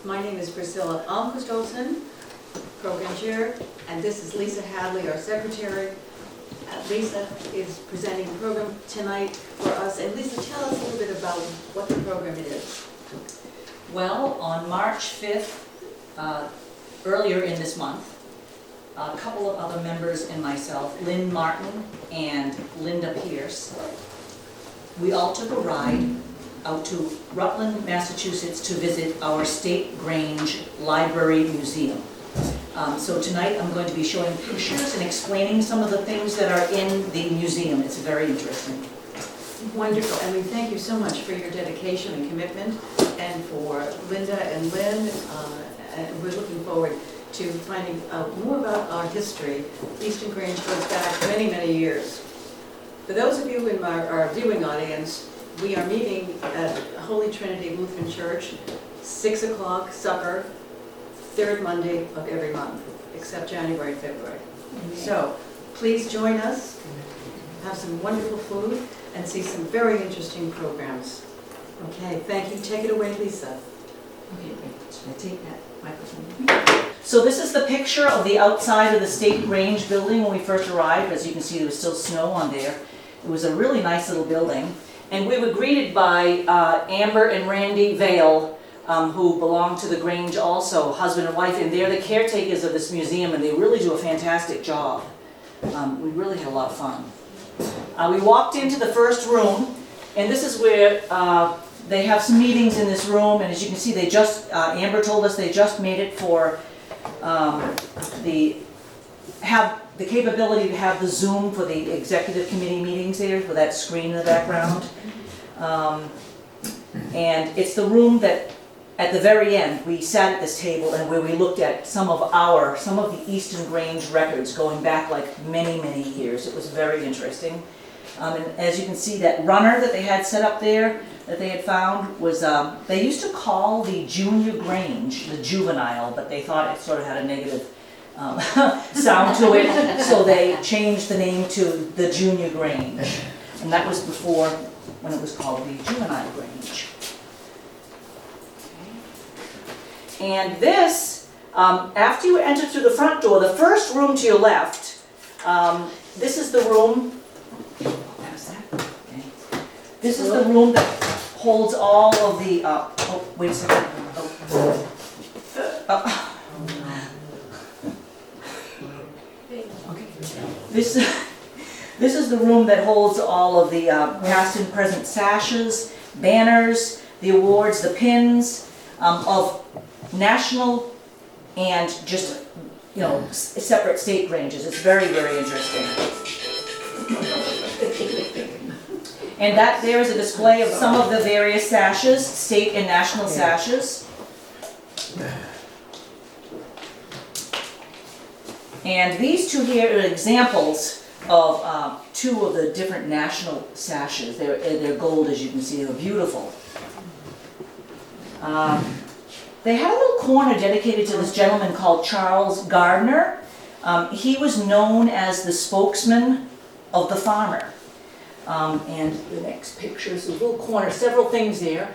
My name is Priscilla Almquist-Olsen, Program Chair, and this is Lisa Hadley, our Secretary. Lisa is presenting the program tonight for us. And Lisa, tell us a little bit about what the program is. Well, on March 5th, earlier in this month, a couple of other members and myself, Lynn Martin and Linda Pierce, we all took a ride out to Rutland, Massachusetts to visit our State Grange Library Museum. So tonight I'm going to be showing pictures and explaining some of the things that are in the museum. It's very interesting. Wonderful, and we thank you so much for your dedication and commitment, and for Linda and Lynn, and we're looking forward to finding out more about our history. Easton Grange goes back many, many years. For those of you in our viewing audience, we are meeting at Holy Trinity Lutheran Church, 6 o'clock supper, third Monday of every month, except January and February. So please join us, have some wonderful food, and see some very interesting programs. Okay, thank you. Take it away, Lisa. Okay, should I take that microphone? So this is the picture of the outside of the State Grange building when we first arrived. As you can see, there was still snow on there. It was a really nice little building. And we were greeted by Amber and Randy Vale, who belong to the Grange also, husband and wife, and they're the caretakers of this museum, and they really do a fantastic job. We really had a lot of fun. We walked into the first room, and this is where they have some meetings in this room, and as you can see, they just, Amber told us they just made it for have the capability to have the Zoom for the executive committee meetings there, with that screen in the background. And it's the room that, at the very end, we sat at this table and where we looked at some of the Easton Grange records going back like many, many years. It was very interesting. And as you can see, that runner that they had set up there, that they had found, was, they used to call the Junior Grange the juvenile, but they thought it sort of had a negative sound to it, so they changed the name to the Junior Grange. And that was before, when it was called the Juvenile Grange. Okay. And this, after you enter through the front door, the first room to your left, this is the room, this is the room that holds all of the, oh, wait a second. This is the room that holds all of the past and present sashes, banners, the awards, the pins of national and just, you know, separate state Granges. It's very, very interesting. And that there is a display of some of the various sashes, state and national sashes. And these two here are examples of two of the different national sashes. They're gold, as you can see. They're beautiful. They had a little corner dedicated to this gentleman called Charles Gardner. He was known as the spokesman of the farmer. And the next picture is a little corner, several things there.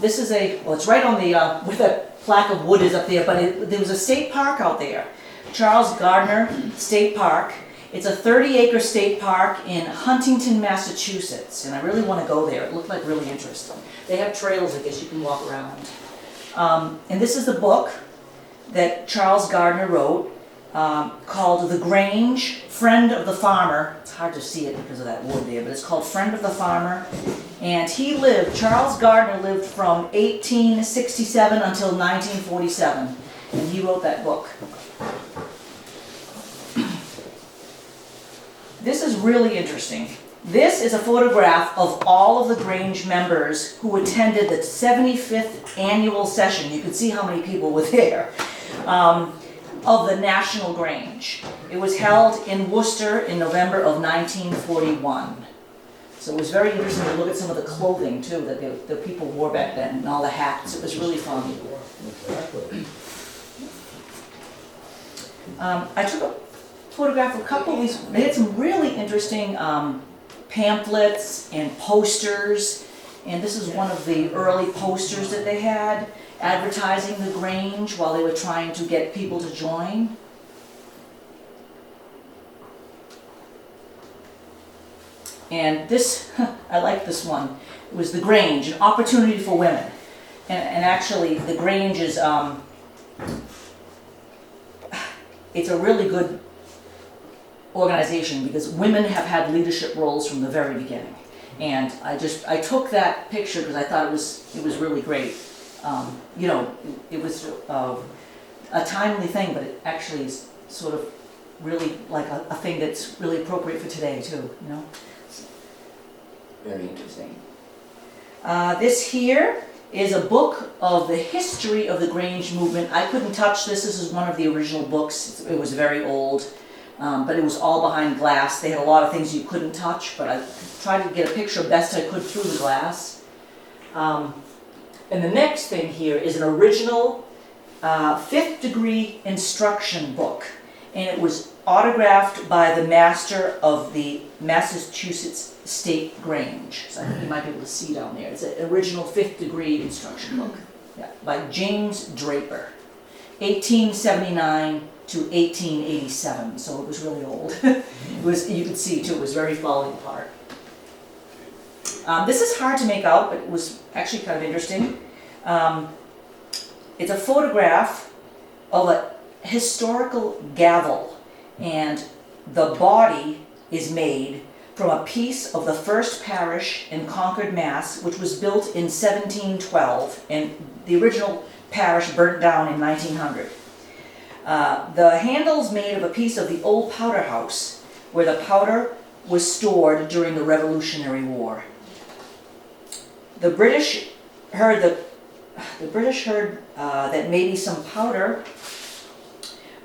This is well, it's right on the, where the plaque of wood is up there, but there was a state park out there. Charles Gardner State Park. It's a 30-acre state park in Huntington, Massachusetts, and I really want to go there. It looked like really interesting. They have trails, I guess you can walk around. And this is the book that Charles Gardner wrote called The Grange, Friend of the Farmer. It's hard to see it because of that wood there, but it's called Friend of the Farmer. And he lived, Charles Gardner lived from 1867 until 1947, and he wrote that book. This is really interesting. This is a photograph of all of the Grange members who attended the 75th annual session. You can see how many people were there, of the National Grange. It was held in Worcester in November of 1941. So it was very interesting to look at some of the clothing too that the people wore back then, and all the hats. It was really fun. I took a photograph of a couple of these. They had some really interesting pamphlets and posters And this is one of the early posters that they had, advertising the Grange while they were trying to get people to join. And this, I like this one, it was the Grange, an opportunity for women. And actually, the Grange is, it's a really good organization because women have had leadership roles from the very beginning. And I took that picture because I thought it was really great. You know, it was a timely thing, but it actually is sort of really like a thing that's really appropriate for today too, you know? Very interesting. This here is a book of the history of the Grange movement. I couldn't touch this. This is one of the original books. It was very old, but it was all behind glass. They had a lot of things you couldn't touch, but I tried to get a picture best I could through the glass. And the next thing here is an original 5th degree instruction book. And it was autographed by the master of the Massachusetts State Grange. So I think you might be able to see down there. It's an original 5th degree instruction book, yeah, by James Draper, 1879 to 1887. So it was really old. It was, you could see too, it was very falling apart. This is hard to make out, but it was actually kind of interesting. It's a photograph of a historical gavel, and the body is made from a piece of the first parish in Concord, Mass, which was built in 1712, and the original parish burnt down in 1900. The handle's made of a piece of the old powder house, where the powder was stored during the Revolutionary War. The British heard that maybe some powder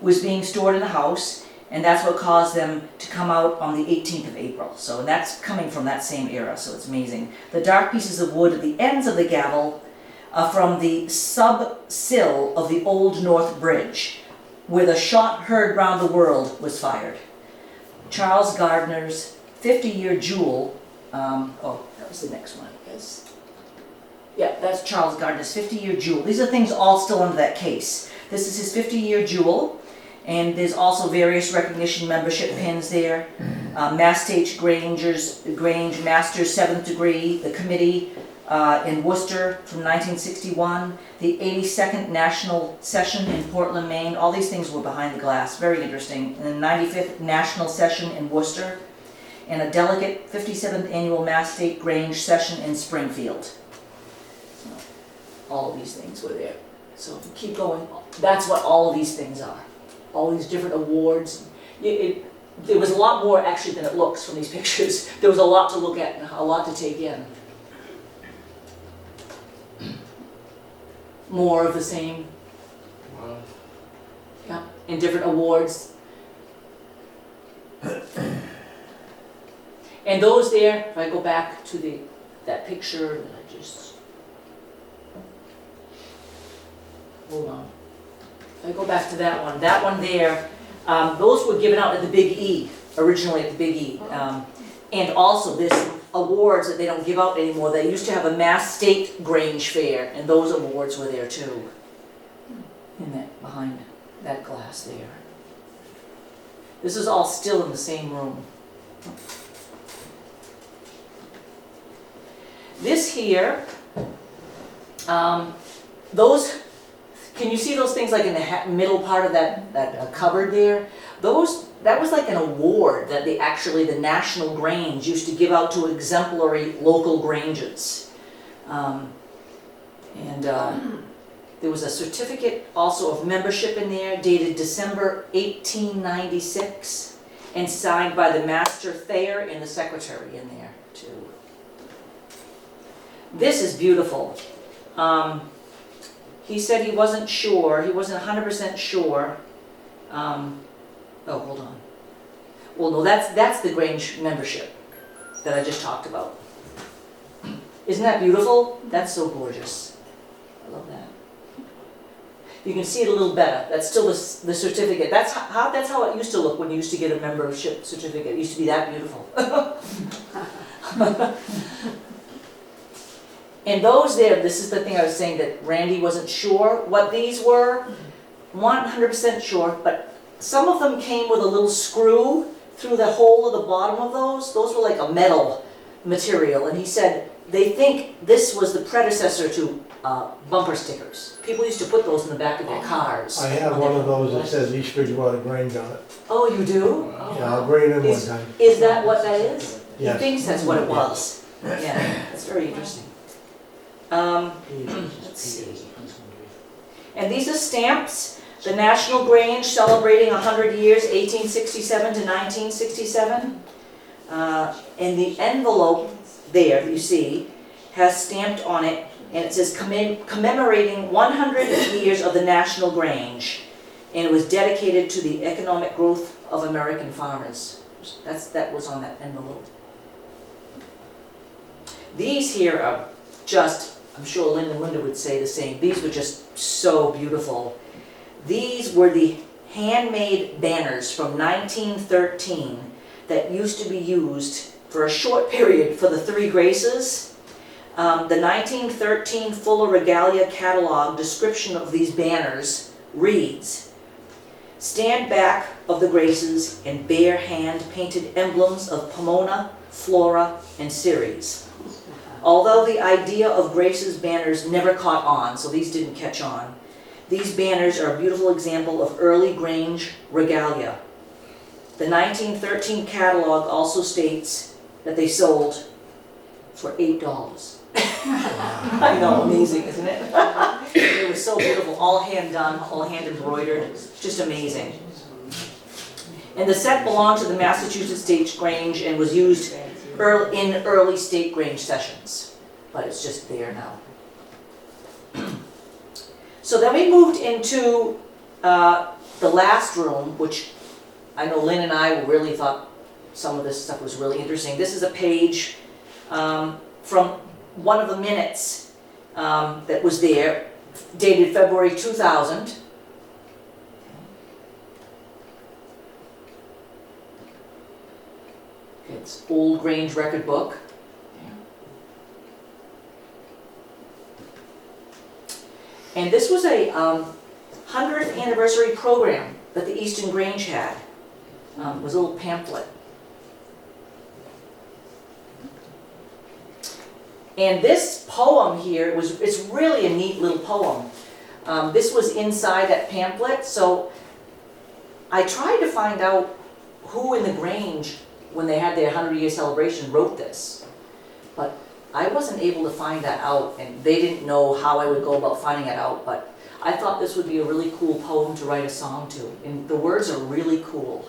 was being stored in the house, and that's what caused them to come out on the 18th of April. So that's coming from that same era, so it's amazing. The dark pieces of wood at the ends of the gavel are from the sub-sill of the Old North Bridge, where the shot heard round the world was fired. Charles Gardner's 50-year jewel, oh, that was the next one, I guess. Yeah, that's Charles Gardner's 50-year jewel. These are things all still under that case. This is his 50-year jewel, and there's also various recognition membership pins there. Mass State Grange, Master's 7th degree, the committee in Worcester from 1961, the 82nd National Session in Portland, Maine. All these things were behind the glass, very interesting. And the 95th National Session in Worcester, and a delegate 57th Annual Mass State Grange Session in Springfield. So, all of these things were there. So if you keep going, that's what all of these things are. All these different awards. There was a lot more actually than it looks from these pictures. There was a lot to look at and a lot to take in. More of the same. Wow. Yeah, and different awards. And those there, if I go back to that picture that I just, hold on. If I go back to that one there, those were given out at the Big E, originally at the Big E. And also there's awards that they don't give out anymore. They used to have a Mass State Grange Fair, and those awards were there too. In that, behind that glass there. This is all still in the same room. This here, those, can you see those things like in the middle part of that cupboard there? That was like an award that the National Grange used to give out to exemplary local Granges. There was a certificate also of membership in there dated December 1896 and signed by the Master Thayer and the secretary in there too. This is beautiful. He said he wasn't sure, he wasn't 100% sure. Oh, hold on. Well, no, that's the Grange membership that I just talked about. Isn't that beautiful? That's so gorgeous. I love that. You can see it a little better. That's still the certificate. That's how it used to look when you used to get a membership certificate. It used to be that beautiful. And those there, this is the thing I was saying that Randy wasn't sure what these were. 100% sure, but some of them came with a little screw through the hole of the bottom of those. Those were like a metal material, and he said they think this was the predecessor to bumper stickers. People used to put those in the back of their cars. I have one of those that says East Bridgewater Grange on it. Oh, you do? Yeah, I'll bring it in one time. Is that what that is? Yes. He thinks that's what it was. Yeah, that's very interesting. Let's see. And these are stamps. The National Grange celebrating 100 years, 1867 to 1967. And the envelope there, you see, has stamped on it, and it says commemorating 100 years of the National Grange. And it was dedicated to the economic growth of American farmers. That was on that envelope. These here are just, I'm sure Lynn and Linda would say the same, these were just so beautiful. These were the handmade banners from 1913 that used to be used for a short period for the Three Graces. The 1913 Fuller Regalia catalog description of these banners reads, "Stand back of the Graces and bare hand-painted emblems of Pomona, Flora, and Ceres." Although the idea of Grace's banners never caught on, so these didn't catch on, these banners are a beautiful example of early Grange regalia. The 1913 catalog also states that they sold for $8. I know, amazing, isn't it? It was so beautiful, all hand done, all hand embroidered, just amazing. And the set belonged to the Massachusetts State Grange and was used in early state Grange sessions, but it's just there now. So then we moved into the last room, which I know Lynn and I really thought some of this stuff was really interesting. This is a page from one of the minutes that was there, dated February 2000. It's Old Grange Record Book. And this was a 100th anniversary program that the Easton Grange had. It was a little pamphlet. And this poem here, it's really a neat little poem. This was inside that pamphlet, so I tried to find out who in the Grange, when they had their 100-year celebration, wrote this. But I wasn't able to find that out, and they didn't know how I would go about finding it out, but I thought this would be a really cool poem to write a song to. And the words are really cool.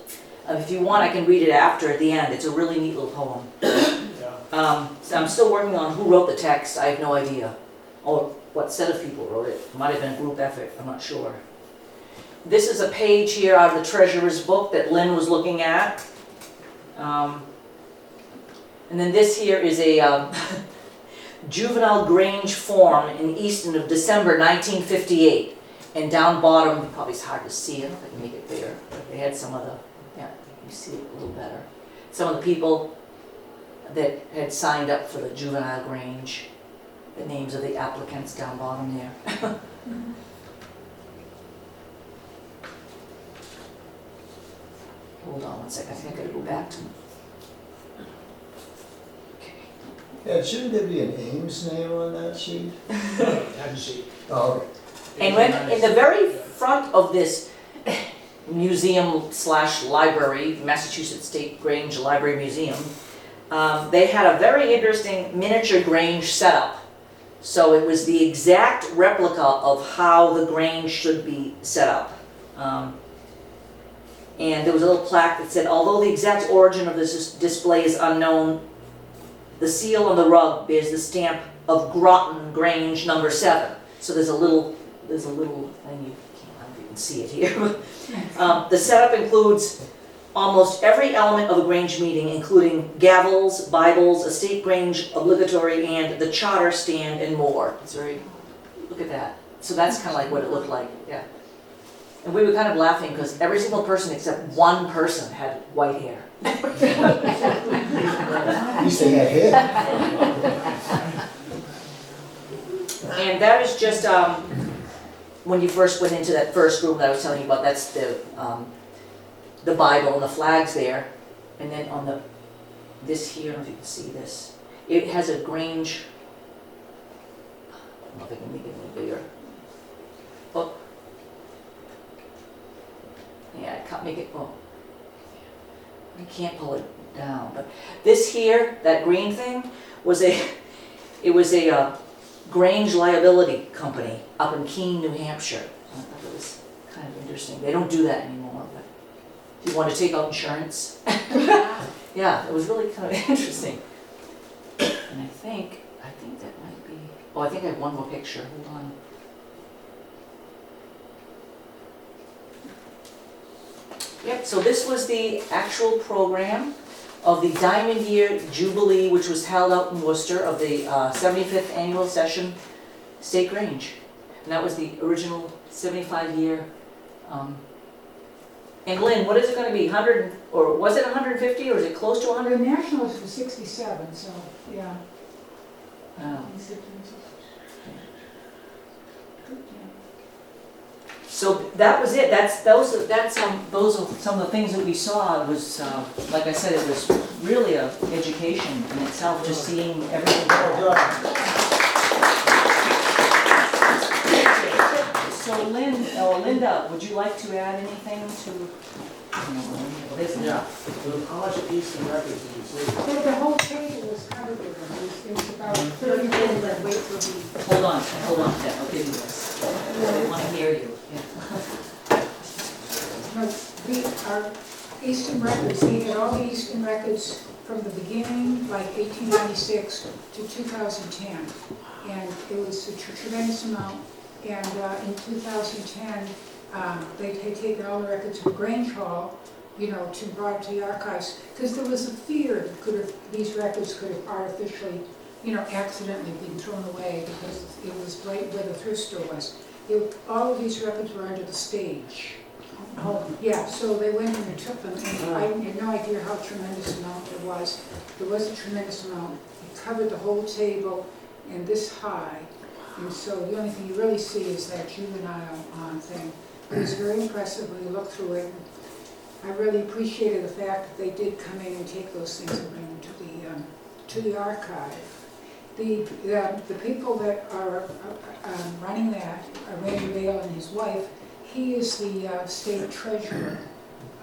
If you want, I can read it after at the end. It's a really neat little poem. So I'm still working on who wrote the text. I have no idea. Or what set of people wrote it. It might have been a group effort. I'm not sure. This is a page here out of the treasurer's book that Lynn was looking at. And then this here is a Juvenile Grange form in Easton of December 1958. And down bottom, probably it's hard to see. I don't know if I can make it bigger. But they had some of the, yeah, you see it a little better. Some of the people that had signed up for the Juvenile Grange, the names of the applicants down bottom there. Hold on one second, I think I gotta go back to. Okay. Yeah, shouldn't there be an Ames name on that sheet? Have sheet. Oh, okay. And when, in the very front of this museum/library, Massachusetts State Grange Library Museum, they had a very interesting miniature Grange setup. So it was the exact replica of how the Grange should be set up. And there was a little plaque that said, although the exact origin of this display is unknown, the seal on the rug bears the stamp of Groton Grange number 7. So there's a little thing, I don't know if you can see it here. The setup includes almost every element of a Grange meeting, including gavels, Bibles, a state Grange obligatory, and the charter stand, and more. It's very, look at that. So that's kind of like what it looked like, yeah. And we were kind of laughing because every single person except one person had white hair. At least they had hair. And that is just, when you first went into that first room that I was telling you about, that's the Bible and the flags there. And then on this here, I don't know if you can see this, it has a Grange, I don't know if I can make it a little bigger. Oh. Yeah, I can't make it, oh. I can't pull it down, but this here, that green thing, was it was a Grange liability company up in Keene, New Hampshire. I thought it was kind of interesting. They don't do that anymore, but if you want to take out insurance. Yeah, it was really kind of interesting. And I think that might be, oh, I think I have one more picture, hold on. Yep, so this was the actual program of the Diamond Year Jubilee, which was held out in Worcester, of the 75th Annual Session State Grange. And that was the original 75-year. And Lynn, what is it going to be, 100, or was it 150, or is it close to 100? The Nationals was 67, so, yeah. Oh. So that was it. Those are some of the things that we saw. It was, like I said, it was really an education in itself, just seeing everything. So Linda, would you like to add anything to? Yeah. How much Easton records did you see? The whole table was covered with them. It was about 30 minutes. Wait for me. Hold on, Ted, I'll give you this. I want to hear you. No, our Easton records, we had all the Easton records from the beginning, like 1896 to 2010. And it was a tremendous amount. And in 2010, they had taken all the records from Grange Hall, you know, to brought to the archives, because there was a fear that these records could have artificially, you know, accidentally been thrown away because it was right where the thrift store was. All of these records were under the stage. Yeah, so they went and took them, and I had no idea how tremendous amount there was. There was a tremendous amount. It covered the whole table and this high, and so the only thing you really see is that juvenile thing. It was very impressive when you look through it. I really appreciated the fact that they did come in and take those things and bring them to the archive. The people that are running that, Randy Vale and his wife, he is the state treasurer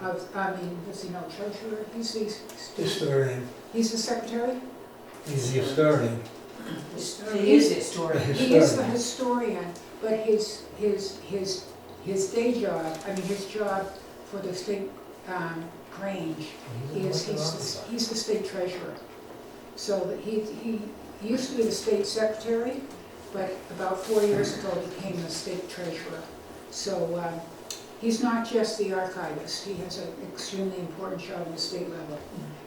of, does he know treasurer? He's the Historian. He's the secretary? He's the historian. He is the historian. He is the historian, but his day job, his job for the state Grange is he's the state treasurer. So that he used to be the state secretary, but about 4 years ago became the state treasurer. So he's not just the archivist, he has an extremely important job at the state level.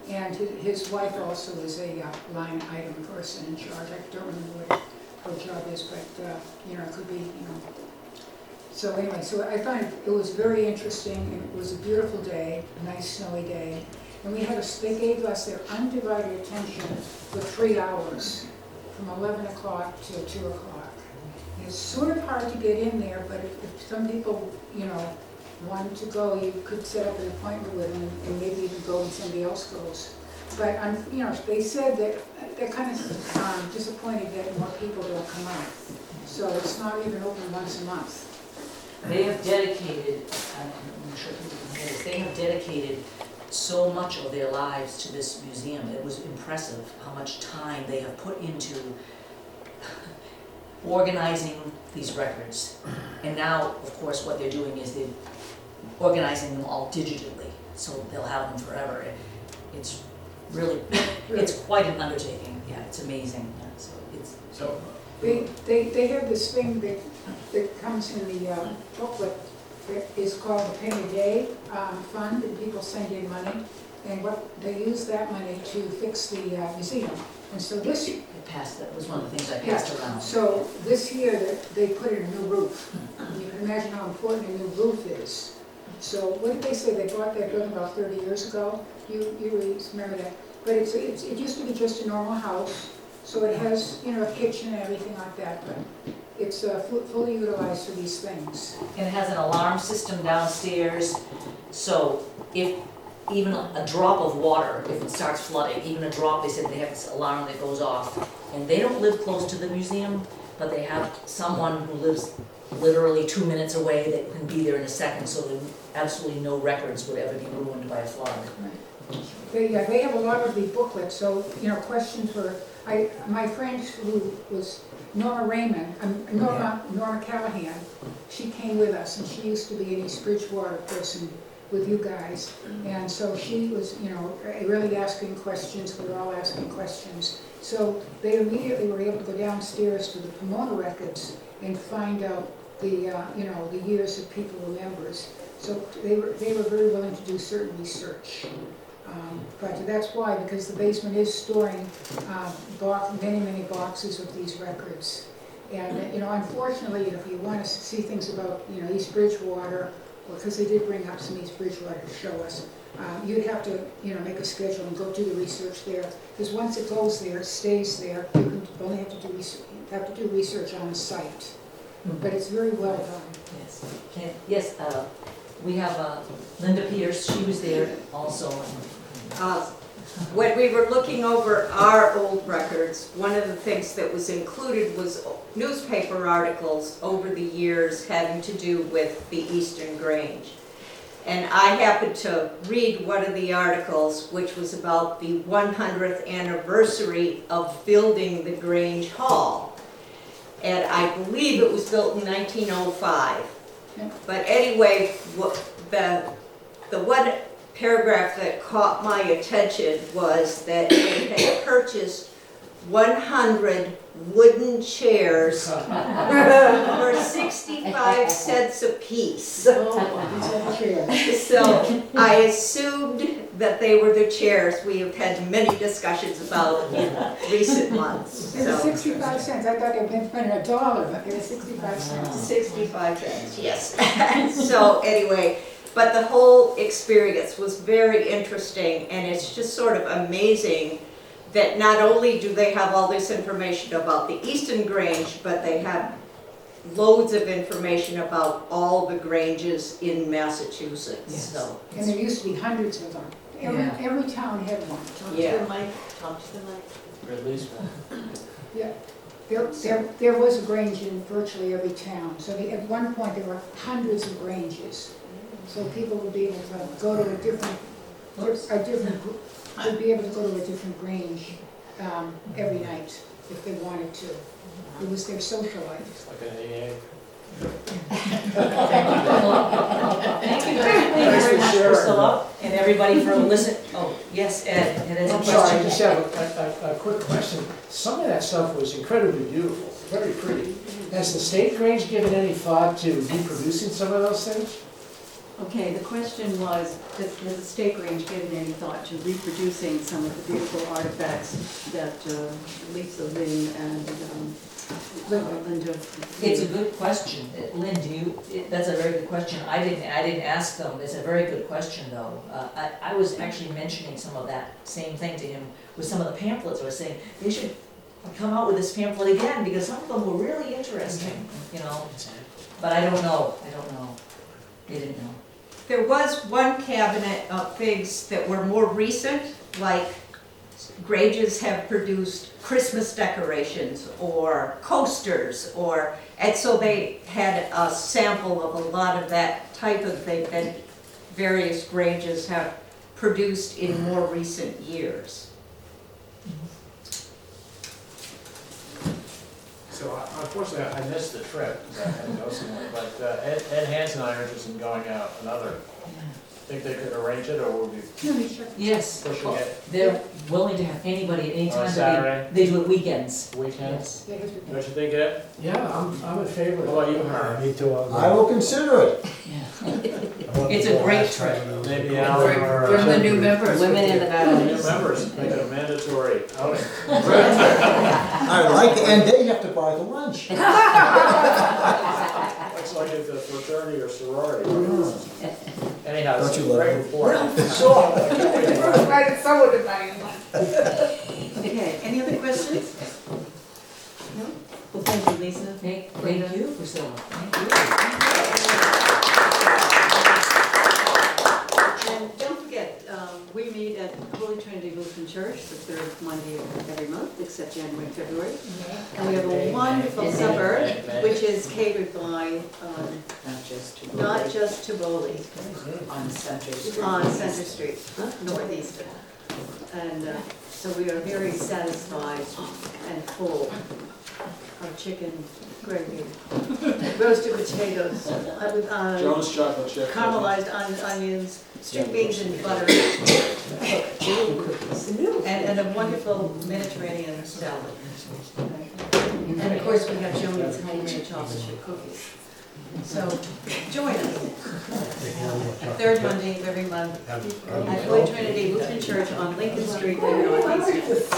And his wife also is a line item person in charge. I don't remember what her job is, but it could be, So anyway, so I find it was very interesting, and it was a beautiful day, a nice snowy day. And they gave us their undivided attention for 3 hours, from 11 o'clock till 2 o'clock. It's sort of hard to get in there, but if some people, wanted to go, you could set up an appointment with them and maybe even go when somebody else goes. But, they said that they're kind of disappointed that more people don't come out. So it's not even open once a month. They have dedicated, I'm sure people can hear this, they have dedicated so much of their lives to this museum. It was impressive how much time they have put into organizing these records. And now, of course, what they're doing is they're organizing them all digitally, so they'll have them forever. It's really, it's quite an undertaking. Yeah, it's amazing. So They have this thing that comes in the booklet that is called the Penny a Day Fund, and people send in money, and they use that money to fix the museum. And so this that was one of the things I passed around. So this year they put in a new roof. You can imagine how important a new roof is. So what did they say? They bought that building about 30 years ago. You remember that? But it used to be just a normal house. So it has, a kitchen and everything like that, but it's fully utilized for these things. And it has an alarm system downstairs, so if even a drop of water, if it starts flooding, even a drop, they said they have this alarm that goes off. And they don't live close to the museum, but they have someone who lives literally 2 minutes away that can be there in a second, so that absolutely no records would ever be ruined by a flood. They have a lot of the booklets, so, questions were, my friend who was Norma Raymond, Norma Callahan, she came with us, and she used to be an East Bridgewater person with you guys, and so she was, really asking questions, we were all asking questions. So they immediately were able to go downstairs to the Pomona records and find out the, the years that people were members. So they were very willing to do certain research. But that's why, because the basement is storing many boxes of these records. And, unfortunately, if you want to see things about, East Bridgewater, because they did bring up some East Bridgewater to show us, you'd have to, make a schedule and go do the research there. Because once it goes there, it stays there. You can only have to do research on site. But it's very well done. Yes, we have Linda Peters, she was there also. When we were looking over our old records, one of the things that was included was newspaper articles over the years having to do with the Easton Grange. And I happened to read one of the articles, which was about the 100th anniversary of building the Grange Hall. And I believe it was built in 1905. Yeah. But anyway, the one paragraph that caught my attention was that they had purchased 100 wooden chairs for 65 cents a piece. So I assumed that they were the chairs we have had many discussions about in recent months. They were So 65 cents. I thought they were spending $1, but they were 65 cents. 65 cents, yes. So anyway, but the whole experience was very interesting, and it's just sort of amazing that not only do they have all this information about the Easton Grange, but they have loads of information about all the Granges in Massachusetts. Yes. So, And there used to be hundreds of them. Every town had one. Talk to the mic, talk to the mic. Or at least one. Yeah. There was a Grange in virtually every town. So at one point, there were hundreds of Granges. So people would be able to go to a different would be able to go to a different Grange every night if they wanted to. It was their social life. Like an AA. Thank you very much, Priscilla, and everybody for listening. Oh, yes, Ed has a I'm sorry, I question. just have a quick question. Some of that stuff was incredibly beautiful, very pretty. Has the State Grange given any thought to reproducing some of those things? Okay, the question was, has the State Grange given any thought to reproducing some of the beautiful artifacts that Lisa, Lynn, and Linda? It's a good question. Lynn, that's a very good question. I didn't ask them. It's a very good question, though. I was actually mentioning some of that same thing to him with some of the pamphlets. I was saying, they should come out with this pamphlet again, because some of them were really interesting, But I don't know. They didn't know. there was one cabinet of things that were more recent, like Granges have produced Christmas decorations or coasters, and so they had a sample of a lot of that type of thing that various Granges have produced in more recent years. So unfortunately, I missed the trip, because I had to go somewhere, but Ed Hansen and I are interested in going out another. Think they could arrange it, or would we Yes, pushing it they're willing to have anybody at any on time. Saturday, They do it weekends. weekend? Yes. Don't you think, Ed? Yeah, I'm in favor How of about it. you, Herb? Me too. I will consider it. It's a great trip. Maybe Alan or... From the new members. Women in the New members, make it a mandatory outing. I like it, and they have to buy the lunch. Looks like it's a fraternity or sorority. Anyhow, Don't it's a you love great it? report. Okay, any other questions? No? Well, thank you, Lisa? Thank Linda? you, Priscilla. Thank you. And don't forget, we meet at Holy Trinity Lutheran Church the third Monday of every month, except January and February. And we have a wonderful supper, which is catered by, not just Tivoli, On Center Street. on Center Street, northeastern. And so we are very satisfied and full of chicken gravy, roasted potatoes, Jones chocolate chip. caramelized onions, string beans and butter, and a wonderful Mediterranean salad. And of course, we have Joni's homemade chocolate chip cookies. So, join us. Third Monday of every month at Holy Trinity Lutheran Church on Lincoln Street in Northeast.